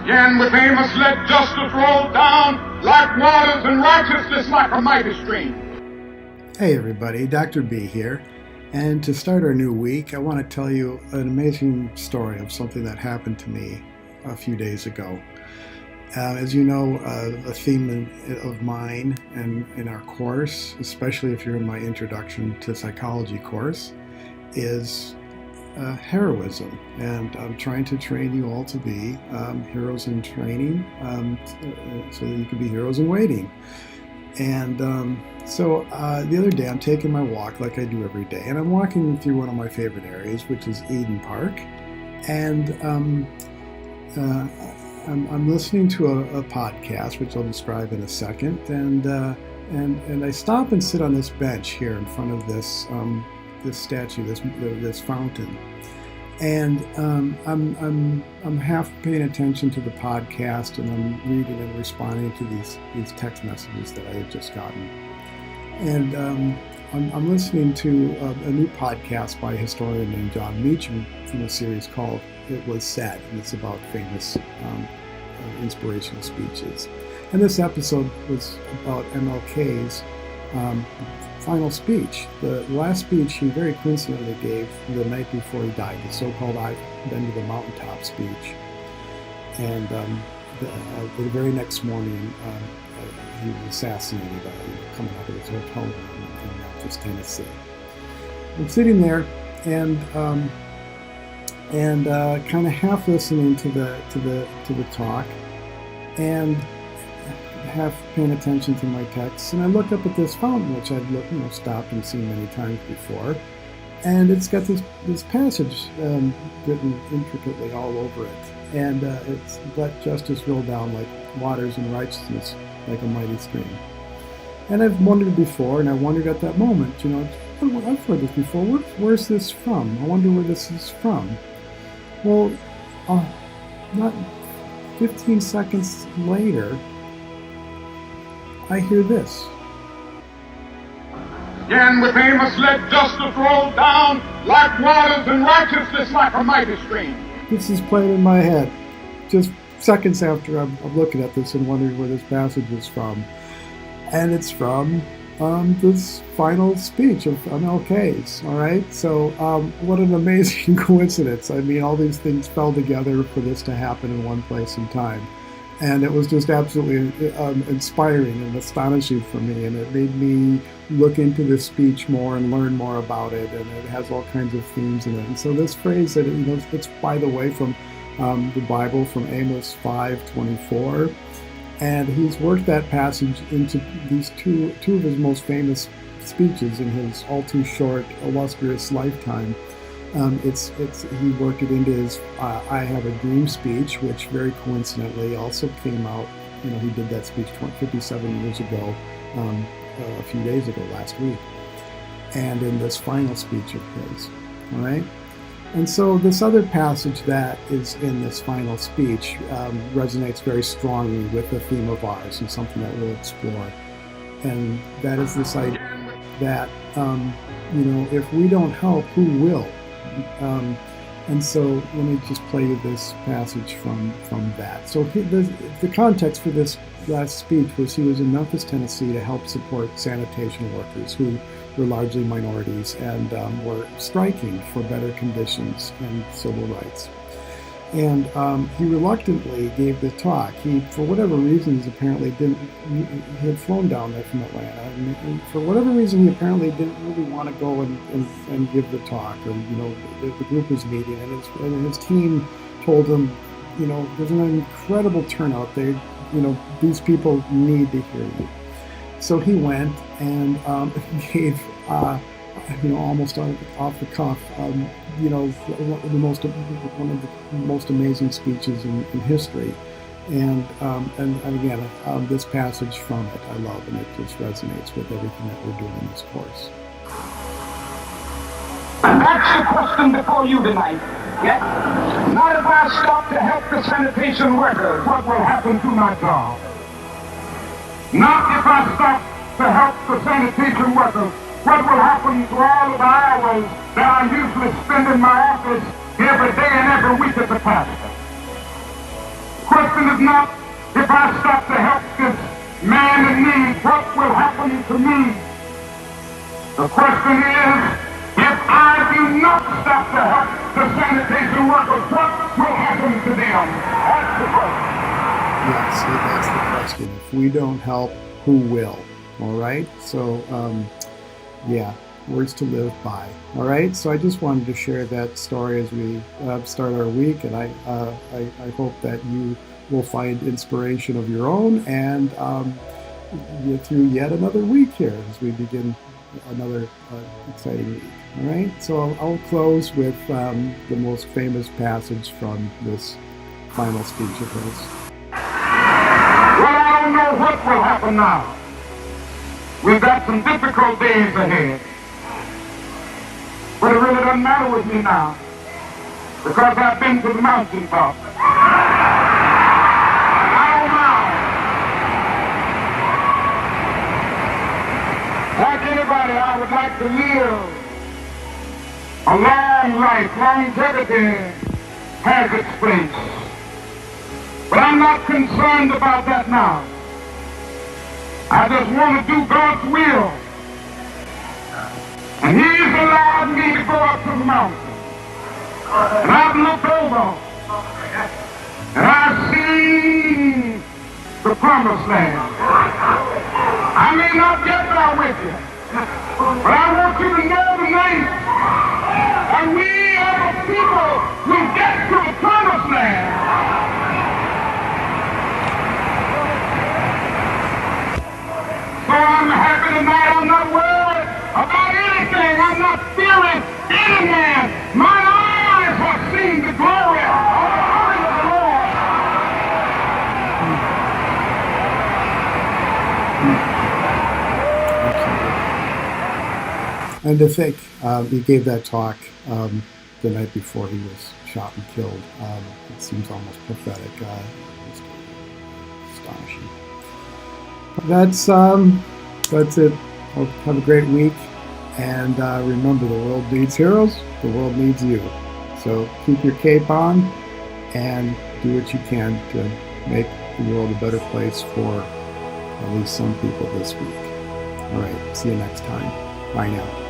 Again with Amos let justice roll down like waters and righteousness like a mighty stream. Hey everybody, Dr. B here. And to start our new week, I want to tell you an amazing story of something that happened to me a few days ago. As you know, a theme of mine and in our course, especially if you're in my Introduction to Psychology course, is heroism. And I'm trying to train you all to be heroes in training so that you can be heroes in waiting. And so the other day I'm taking my walk like I do every day, and I'm walking through one of my favorite areas, which is Eden Park, and I'm listening to a podcast, which I'll describe in a second, and I stop and sit on this bench here in front of this statue, this fountain, and I'm half paying attention to the podcast, and I'm reading and responding to these text messages that I had just gotten, and I'm listening to a new podcast by a historian named Jon Meacham from a series called It Was Said, and it's about famous inspirational speeches. And this episode was about MLK's final speech. The last speech he very coincidentally gave the night before he died, the so-called I've been to the mountaintop speech. And the very next morning, he was assassinated coming out of his hotel room in Memphis, Tennessee. I'm sitting there and kind of half listening to the talk, and half paying attention to my texts, and I look up at this fountain, which I'd stopped and seen many times before, and it's got this passage written intricately all over it, and it's let justice roll down like waters and righteousness like a mighty stream. And I've wondered before, and I wondered at that moment, I've heard this before. Where's this from? I wonder where this is from. Well, not 15 seconds later, I hear this. Again with Amos let justice roll down like waters and righteousness like a mighty stream. This is playing in my head just seconds after I'm looking at this and wondering where this passage is from. And it's from this final speech of MLK's, all right? So what an amazing coincidence. I mean, all these things fell together for this to happen in one place and time. And it was just absolutely inspiring and astonishing for me. And it made me look into this speech more and learn more about it. And it has all kinds of themes in it. And so this phrase that, it's, by the way, from the Bible, from Amos 5:24. And he's worked that passage into these two of his most famous speeches in his all too short, illustrious lifetime. He worked it into his I Have a Dream speech, which very coincidentally also came out. He did that speech 57 years ago, a few days ago, last week, and in this final speech of his. All right. And so this other passage that is in this final speech resonates very strongly with the theme of ours and something that we'll explore. And that is this idea that, if we don't help, who will? And so let me just play you this passage from that. So the context for this last speech was he was in Memphis, Tennessee to help support sanitation workers who were largely minorities and were striking for better conditions and civil rights. And he reluctantly gave the talk. He, for whatever reasons, apparently he had flown down there from Atlanta, and for whatever reason, he apparently didn't really want to go and give the talk. And the group was meeting, and his team told him, there's an incredible turnout there. These people need to hear you. So he went and gave, almost off the cuff, one of the most amazing speeches in history. And again, this passage from it I love, and it just resonates with everything that we're doing in this course. That's the question before you tonight. Yes? Not if I stop to help the sanitation workers, what will happen to my job? Not if I stop to help the sanitation workers, what will happen to all of the hours that I usually spend in my office every day and every week as a pastor? question is not if I stop to help this man in need, what will happen to me? The question is, if I do not stop to help the sanitation workers, what will happen to them? That's the question. Yeah, see, that's the question. If we don't help, who will? All right? So, yeah, words to live by. All right? So I just wanted to share that story as we start our week, and I hope that you will find inspiration of your own and get through yet another week here as we begin another exciting week. All right? So I'll close with the most famous passage from this final speech of his. Well, I don't know what will happen now. We've got some difficult days ahead. But it really doesn't matter with me now, because I've been to the mountaintop. Like anybody, I would like to live a long life. Longevity has its place. But I'm not concerned about that now. I just want to do God's will. And He's allowed me to go up to the mountain. And I've looked over. And I've seen the promised land. I may not get there with you, but I want you to know tonight that we as a people will get to the promised land. So I'm happy tonight. I'm not worried about anything. I'm not fearing any man. My eyes have seen the glory of the Lord. And to think, he gave that talk the night before he was shot and killed. It seems almost pathetic. It's astonishing. That's it. Well, have a great week, and remember, the world needs heroes. The world needs you. So keep your cape on and do what you can to make the world a better place for at least some people this week. All right. See you next time. Bye now.